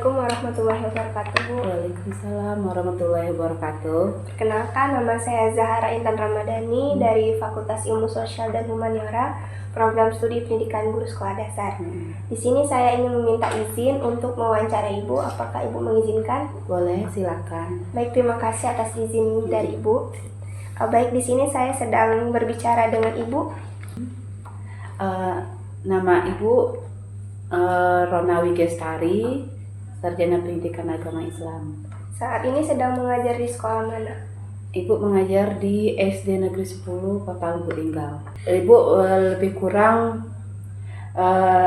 Assalamualaikum warahmatullahi wabarakatuh, Bu. Waalaikumsalam warahmatullahi wabarakatuh. Perkenalkan, nama saya Zahara Intan Ramadhani dari Fakultas Ilmu Sosial dan Humaniora, Program Studi Pendidikan Guru Sekolah Dasar. Di sini saya ingin meminta izin untuk mewawancara Ibu. Apakah Ibu mengizinkan? Boleh, silakan. Baik, terima kasih atas izin dari Ibu. Baik, di sini saya sedang berbicara dengan Ibu. Nama Ibu Ronawi Gestari, Sarjana Pendidikan Agama Islam. Saat ini sedang mengajar di sekolah mana? Ibu mengajar di SD Negeri 10 Kota Lubuk Linggau. Ibu lebih kurang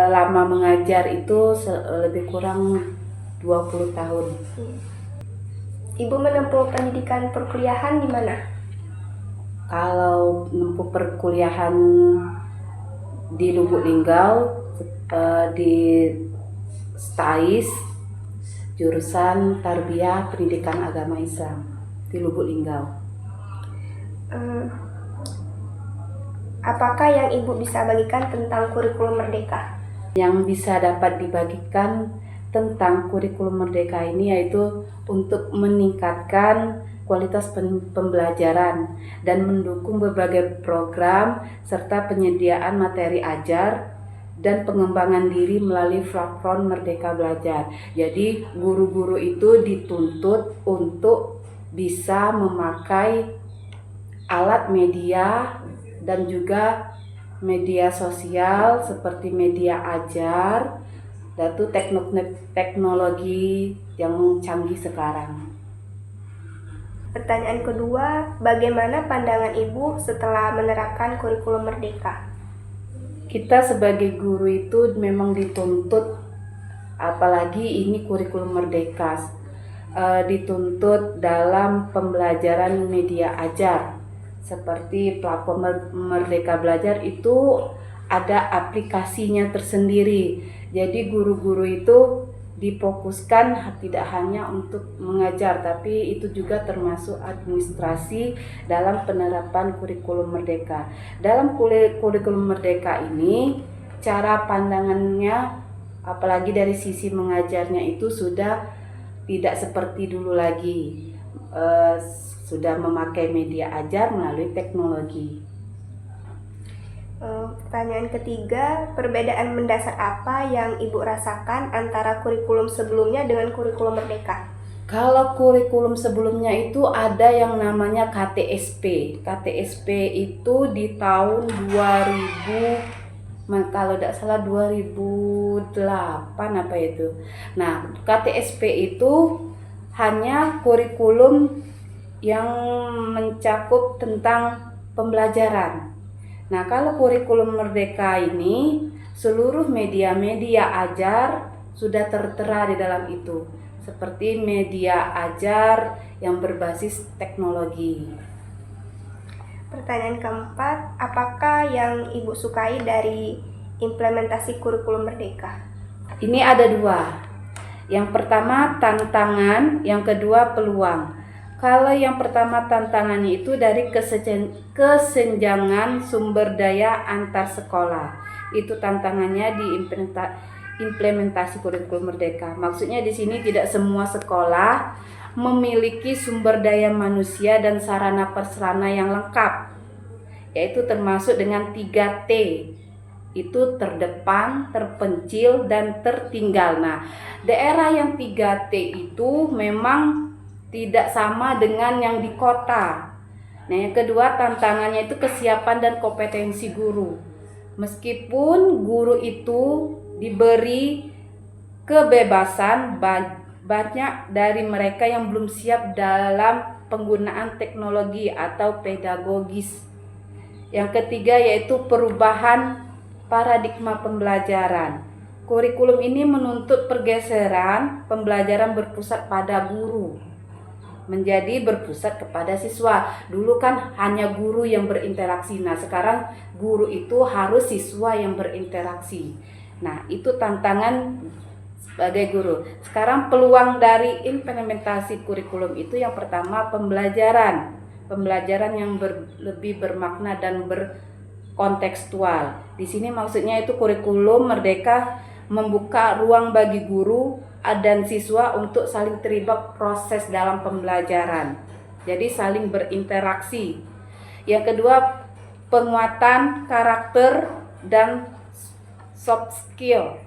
lama mengajar itu lebih kurang 20 tahun. Ibu menempuh pendidikan perkuliahan di mana? Kalau menempuh perkuliahan di Lubuk Linggau, di STAIS, jurusan Tarbiyah Pendidikan Agama Islam di Lubuk Linggau. Apakah yang Ibu bisa bagikan tentang kurikulum Merdeka? Yang bisa dapat dibagikan tentang kurikulum Merdeka ini yaitu untuk meningkatkan kualitas pembelajaran dan mendukung berbagai program serta penyediaan materi ajar dan pengembangan diri melalui platform Merdeka Belajar. Jadi guru-guru itu dituntut untuk bisa memakai alat media dan juga media sosial seperti media ajar dan teknologi yang canggih sekarang. Pertanyaan kedua, bagaimana pandangan Ibu setelah menerapkan kurikulum Merdeka? Kita sebagai guru itu memang dituntut, apalagi ini kurikulum Merdeka, dituntut dalam pembelajaran media ajar. Seperti platform Merdeka Belajar itu ada aplikasinya tersendiri. Jadi guru-guru itu difokuskan tidak hanya untuk mengajar, tapi itu juga termasuk administrasi dalam penerapan kurikulum Merdeka. Dalam kurikulum Merdeka ini, cara pandangannya, apalagi dari sisi mengajarnya itu sudah tidak seperti dulu lagi, sudah memakai media ajar melalui teknologi. Pertanyaan ketiga, perbedaan mendasar apa yang Ibu rasakan antara kurikulum sebelumnya dengan kurikulum Merdeka? Kalau kurikulum sebelumnya itu ada yang namanya KTSP. KTSP itu di tahun 2000, kalau tidak salah 2008 apa itu. Nah, KTSP itu hanya kurikulum yang mencakup tentang pembelajaran. Nah, kalau kurikulum Merdeka ini seluruh media-media ajar sudah tertera di dalam itu, seperti media ajar yang berbasis teknologi. Pertanyaan keempat, apakah yang Ibu sukai dari implementasi kurikulum Merdeka? Ini ada dua. Yang pertama tantangan, yang kedua peluang. Kalau yang pertama tantangannya itu dari kesenjangan sumber daya antar sekolah. Itu tantangannya di implementasi kurikulum Merdeka. Maksudnya di sini tidak semua sekolah memiliki sumber daya manusia dan sarana prasarana yang lengkap, yaitu termasuk dengan 3T. Itu terdepan, terpencil, dan tertinggal. Nah, daerah yang 3T itu memang tidak sama dengan yang di kota. Nah, yang kedua tantangannya itu kesiapan dan kompetensi guru. Meskipun guru itu diberi kebebasan, banyak dari mereka yang belum siap dalam penggunaan teknologi atau pedagogis. Yang ketiga yaitu perubahan paradigma pembelajaran. Kurikulum ini menuntut pergeseran pembelajaran berpusat pada guru menjadi berpusat kepada siswa. Dulu kan hanya guru yang berinteraksi. Nah, sekarang guru itu harus siswa yang berinteraksi. Nah, itu tantangan sebagai guru. Sekarang peluang dari implementasi kurikulum itu yang pertama pembelajaran yang lebih bermakna dan berkontekstual. Di sini maksudnya itu kurikulum Merdeka membuka ruang bagi guru dan siswa untuk saling terlibat proses dalam pembelajaran. Jadi saling berinteraksi. Yang kedua, penguatan karakter dan soft skill.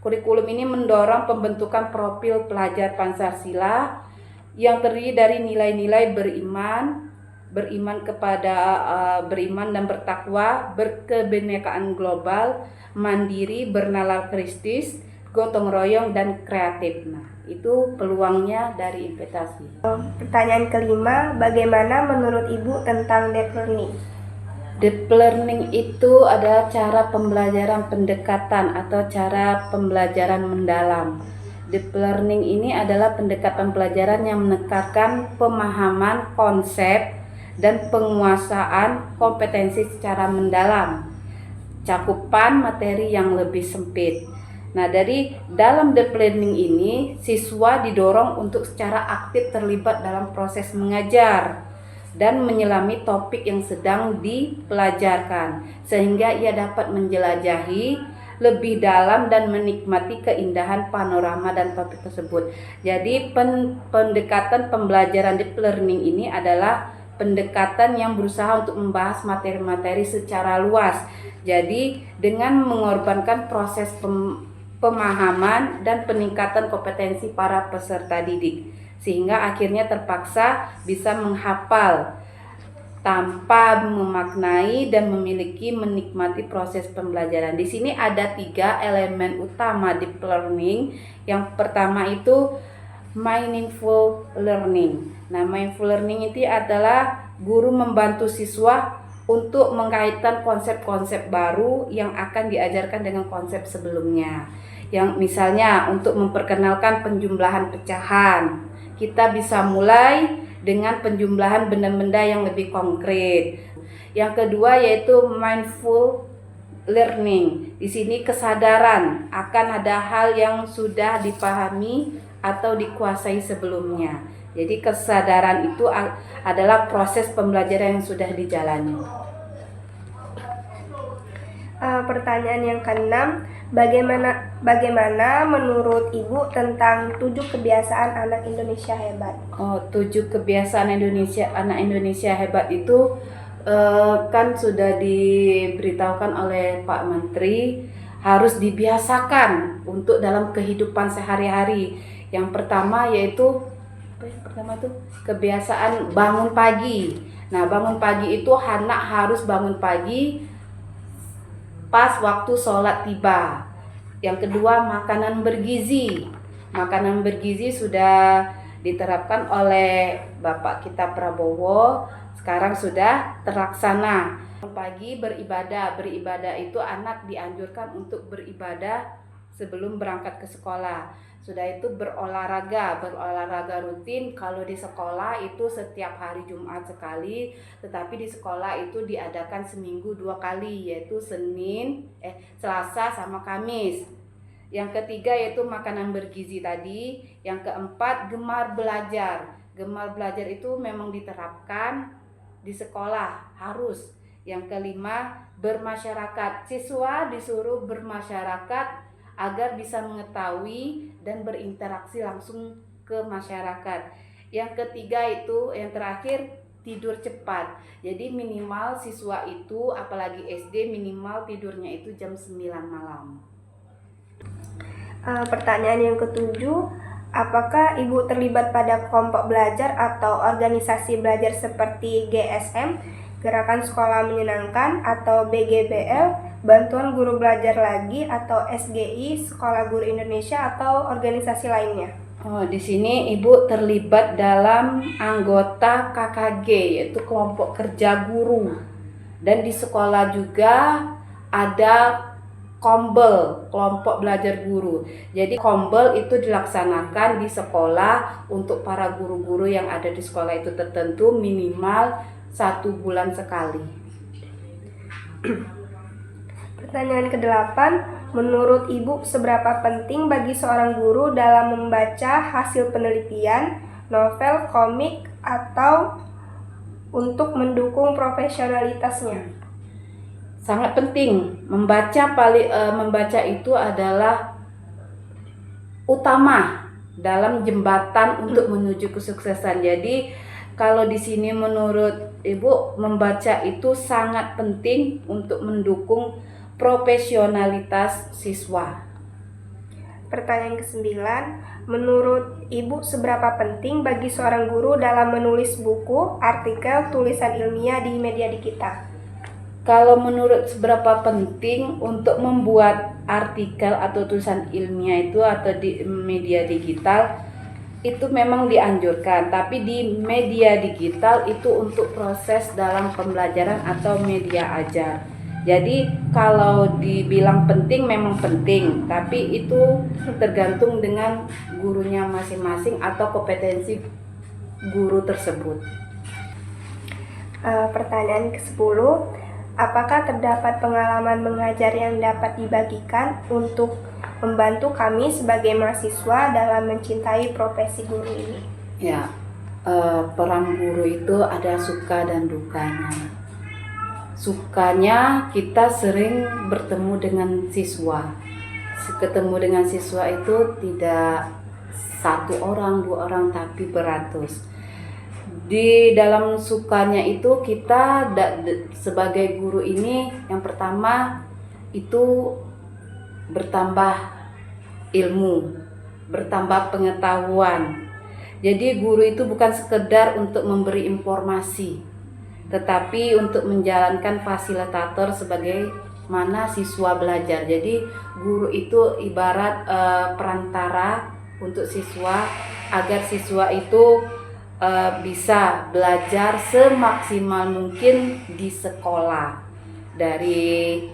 Kurikulum ini mendorong pembentukan profil pelajar Pancasila yang terdiri dari nilai-nilai beriman dan bertakwa, berkebinekaan global, mandiri, bernalar kristis, gotong royong, dan kreatif. Nah, itu peluangnya dari investasi. Pertanyaan kelima, bagaimana menurut Ibu tentang deep learning? Deep learning itu adalah cara pembelajaran pendekatan atau cara pembelajaran mendalam. Deep learning ini adalah pendekatan pelajaran yang menekankan pemahaman konsep dan penguasaan kompetensi secara mendalam, cakupan materi yang lebih sempit. Nah, dari dalam deep learning ini, siswa didorong untuk secara aktif terlibat dalam proses mengajar dan menyelami topik yang sedang dipelajarkan, sehingga ia dapat menjelajahi lebih dalam dan menikmati keindahan panorama dan topik tersebut. Jadi pendekatan pembelajaran deep learning ini adalah pendekatan yang berusaha untuk membahas materi-materi secara luas. Jadi dengan mengorbankan proses pemahaman dan peningkatan kompetensi para peserta didik, sehingga akhirnya terpaksa bisa menghafal tanpa memaknai dan menikmati proses pembelajaran. Di sini ada 3 elemen utama deep learning. Yang pertama itu meaningful learning. Nah, mindful learning itu adalah guru membantu siswa untuk mengaitkan konsep-konsep baru yang akan diajarkan dengan konsep sebelumnya. Yang misalnya untuk memperkenalkan penjumlahan pecahan, kita bisa mulai dengan penjumlahan benda-benda yang lebih konkret. Yang kedua yaitu mindful learning. Di sini kesadaran akan ada hal yang sudah dipahami atau dikuasai sebelumnya. Jadi kesadaran itu adalah proses pembelajaran yang sudah dijalani. Pertanyaan yang keenam, bagaimana menurut Ibu tentang 7 kebiasaan anak Indonesia hebat? 7 kebiasaan anak Indonesia hebat itu kan sudah diberitahukan oleh Pak Menteri, harus dibiasakan untuk dalam kehidupan sehari-hari. Yang pertama yaitu kebiasaan bangun pagi. Nah, bangun pagi itu anak harus bangun pagi pas waktu sholat tiba. Yang kedua, makanan bergizi. Makanan bergizi sudah diterapkan oleh Bapak kita Prabowo, sekarang sudah terlaksana. Pagi beribadah itu anak dianjurkan untuk beribadah sebelum berangkat ke sekolah. Sudah itu berolahraga rutin. Kalau di sekolah itu setiap hari Jumat sekali, tetapi di sekolah itu diadakan seminggu 2 kali, yaitu Selasa sama Kamis. Yang ketiga yaitu makanan bergizi tadi. Yang keempat, gemar belajar. Gemar belajar itu memang diterapkan di sekolah, harus. Yang kelima, bermasyarakat. Siswa disuruh bermasyarakat agar bisa mengetahui dan berinteraksi langsung ke masyarakat. Yang ketiga itu, yang terakhir, tidur cepat. Jadi minimal siswa itu, apalagi SD, minimal tidurnya itu jam 9 malam. Pertanyaan yang ketujuh, apakah Ibu terlibat pada kelompok belajar atau organisasi belajar seperti GSM, Gerakan Sekolah Menyenangkan, atau BGBL, Bantuan Guru Belajar Lagi, atau SGI, Sekolah Guru Indonesia, atau organisasi lainnya? Di sini Ibu terlibat dalam anggota KKG, yaitu kelompok kerja guru. Dan di sekolah juga ada Kombel, kelompok belajar guru. Jadi Kombel itu dilaksanakan di sekolah untuk para guru-guru yang ada di sekolah itu tertentu minimal 1 bulan sekali. Pertanyaan ke-8, menurut Ibu seberapa penting bagi seorang guru dalam membaca hasil penelitian, novel, komik, atau untuk mendukung profesionalitasnya? sangat penting. Membaca itu adalah utama dalam jembatan untuk menuju kesuksesan. Jadi kalau di sini menurut Ibu, membaca itu sangat penting untuk mendukung profesionalitas siswa. Pertanyaan ke-9, menurut Ibu seberapa penting bagi seorang guru dalam menulis buku, artikel, tulisan ilmiah di media digital? Kalau menurut seberapa penting untuk membuat artikel atau tulisan ilmiah itu atau di media digital, itu memang dianjurkan, tapi di media digital itu untuk proses dalam pembelajaran atau media ajar. Jadi kalau dibilang penting memang penting, tapi itu tergantung dengan gurunya masing-masing atau kompetensi guru tersebut. Pertanyaan ke-10, apakah terdapat pengalaman mengajar yang dapat dibagikan untuk membantu kami sebagai mahasiswa dalam mencintai profesi guru ini? Ya, peran guru itu ada suka dan dukanya. Sukanya kita sering bertemu dengan siswa. Ketemu dengan siswa itu tidak satu orang, dua orang, tapi beratus. Di dalam sukanya itu kita sebagai guru ini yang pertama itu bertambah ilmu, bertambah pengetahuan. Jadi guru itu bukan sekedar untuk memberi informasi, tetapi untuk menjalankan fasilitator sebagai mana siswa belajar. Jadi guru itu ibarat perantara untuk siswa agar siswa itu bisa belajar semaksimal mungkin di sekolah dari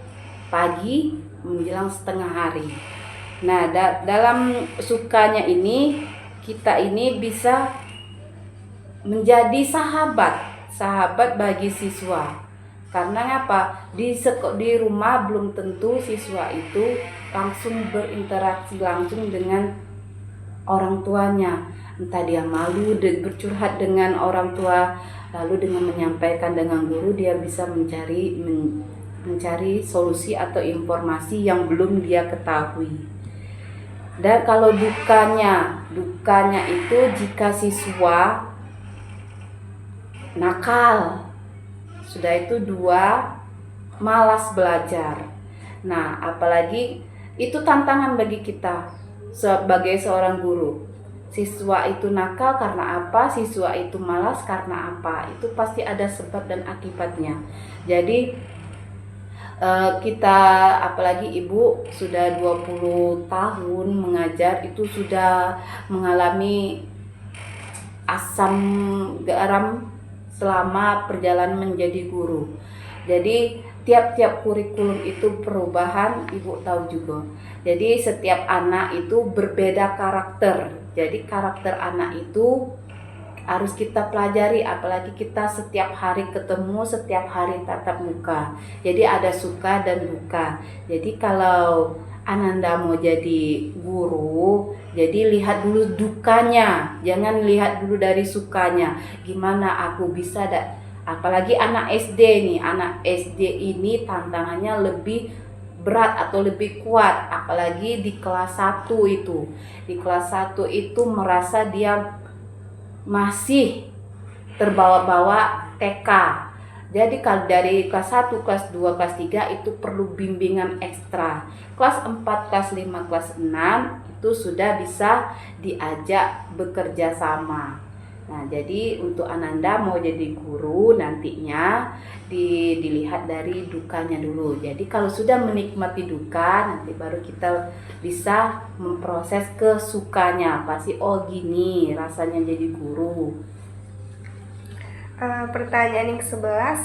pagi menjelang setengah hari. Nah, dalam sukanya ini kita ini bisa menjadi sahabat bagi siswa. Karena apa? Di rumah belum tentu siswa itu langsung berinteraksi langsung dengan orang tuanya. Entah dia malu bercurhat dengan orang tua, lalu dengan menyampaikan dengan guru dia bisa mencari solusi atau informasi yang belum dia ketahui. Dan kalau dukanya itu jika siswa nakal, sudah itu 2 malas belajar. Nah, apalagi itu tantangan bagi kita sebagai seorang guru. Siswa itu nakal karena apa? Siswa itu malas karena apa? Itu pasti ada sebab dan akibatnya. Jadi kita, apalagi ibu sudah 20 tahun mengajar, itu sudah mengalami asam garam selama perjalanan menjadi guru. Jadi tiap-tiap kurikulum itu perubahan, ibu tahu juga. Jadi setiap anak itu berbeda karakter. Jadi karakter anak itu harus kita pelajari, apalagi kita setiap hari ketemu, setiap hari tatap muka. Jadi ada suka dan duka. Jadi kalau Ananda mau jadi guru, jadi lihat dulu dukanya, jangan lihat dulu dari sukanya. Gimana aku bisa apalagi anak SD nih, anak SD ini tantangannya lebih berat atau lebih kuat, apalagi di kelas 1 itu. Di kelas 1 itu merasa dia masih terbawa-bawa TK. Jadi kalau dari kelas 1, kelas 2, kelas 3 itu perlu bimbingan ekstra. Kelas 4, kelas 5, kelas 6 itu sudah bisa diajak bekerja sama. Nah, jadi untuk Ananda mau jadi guru nantinya dilihat dari dukanya dulu. Jadi kalau sudah menikmati duka, nanti baru kita bisa memproses ke sukanya. Pasti oh gini rasanya jadi guru. Pertanyaan yang ke-11,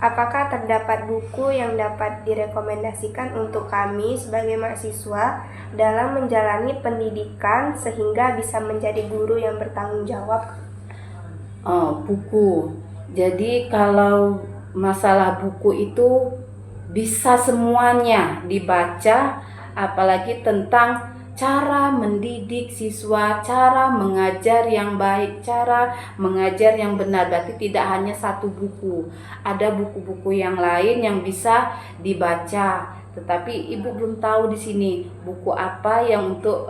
apakah terdapat buku yang dapat direkomendasikan untuk kami sebagai mahasiswa dalam menjalani pendidikan sehingga bisa menjadi guru yang bertanggung jawab? Buku. Jadi kalau masalah buku itu bisa semuanya dibaca, apalagi tentang cara mendidik siswa, cara mengajar yang baik, cara mengajar yang benar. Berarti tidak hanya satu buku, ada buku-buku yang lain yang bisa dibaca. Tetapi ibu belum tahu di sini buku apa yang untuk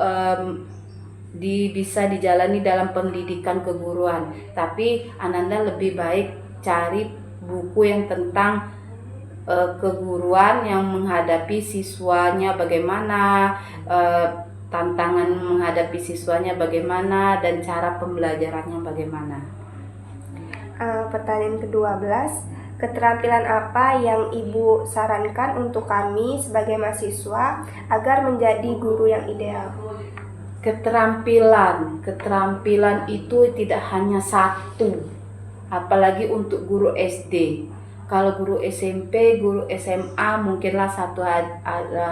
bisa dijalani dalam pendidikan keguruan. Tapi Ananda lebih baik cari buku yang tentang keguruan yang menghadapi siswanya bagaimana, tantangan menghadapi siswanya bagaimana, dan cara pembelajarannya bagaimana. Pertanyaan ke-12, keterampilan apa yang Ibu sarankan untuk kami sebagai mahasiswa agar menjadi guru yang ideal? Keterampilan itu tidak hanya satu, apalagi untuk guru SD. Kalau guru SMP, guru SMA mungkinlah satu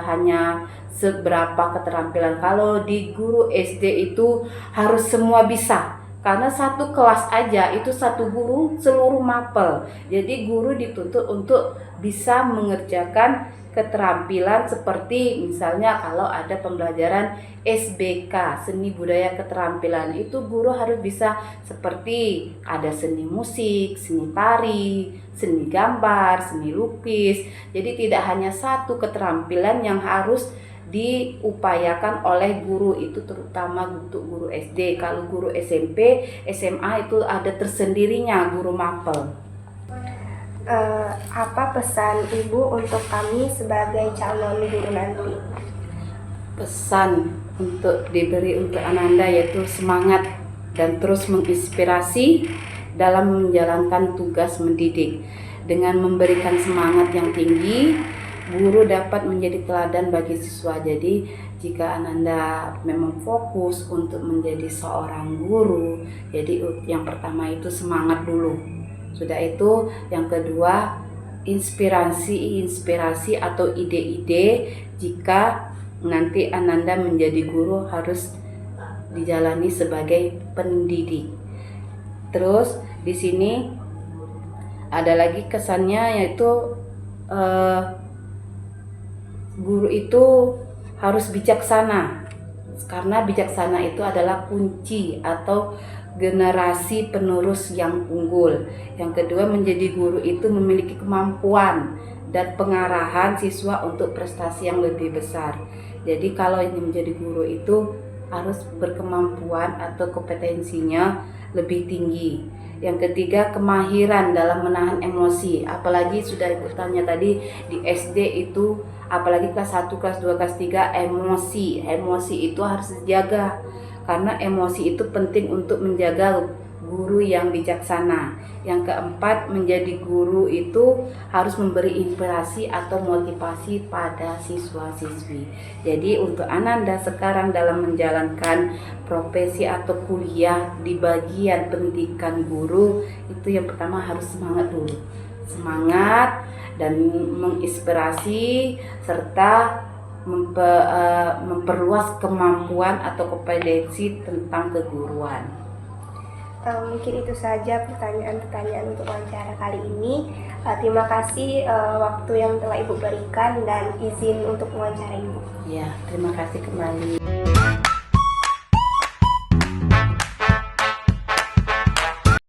hanya seberapa keterampilan. Kalau di guru SD itu harus semua bisa. Karena satu kelas aja itu satu guru seluruh mapel. Jadi guru dituntut untuk bisa mengerjakan keterampilan seperti misalnya kalau ada pembelajaran SBK, seni budaya keterampilan, itu guru harus bisa seperti ada seni musik, seni tari, seni gambar, seni lukis. Jadi tidak hanya satu keterampilan yang harus diupayakan oleh guru, itu terutama untuk guru SD. Kalau guru SMP, SMA itu ada tersendirinya guru mapel. Apa pesan Ibu untuk kami sebagai calon guru nanti? Pesan untuk diberi untuk Ananda yaitu semangat dan terus menginspirasi dalam menjalankan tugas mendidik. Dengan memberikan semangat yang tinggi, guru dapat menjadi teladan bagi siswa. Jadi jika Ananda memang fokus untuk menjadi seorang guru, jadi yang pertama itu semangat dulu. Sudah itu yang kedua inspirasi atau ide-ide jika nanti Ananda menjadi guru harus dijalani sebagai pendidik. Terus di sini ada lagi kesannya yaitu guru itu harus bijaksana, karena bijaksana itu adalah kunci atau generasi penerus yang unggul. Yang kedua, menjadi guru itu memiliki kemampuan dan pengarahan siswa untuk prestasi yang lebih besar. Jadi kalau ingin menjadi guru itu harus berkemampuan atau kompetensinya lebih tinggi. Yang ketiga, kemahiran dalam menahan emosi. Apalagi sudah Ibu tanya tadi di SD itu, apalagi kelas 1, kelas 2, kelas 3, emosi itu harus dijaga. Karena emosi itu penting untuk menjaga guru yang bijaksana. Yang keempat, menjadi guru itu harus memberi inspirasi atau motivasi pada siswa-siswi. Jadi untuk Ananda sekarang dalam menjalankan profesi atau kuliah di bagian pendidikan guru, itu yang pertama harus semangat dulu. Semangat dan menginspirasi serta memperluas kemampuan atau kompetensi tentang keguruan. Mungkin itu saja pertanyaan-pertanyaan untuk wawancara kali ini. Terima kasih waktu yang telah Ibu berikan dan izin untuk wawancara Ibu. Ya, terima kasih kembali.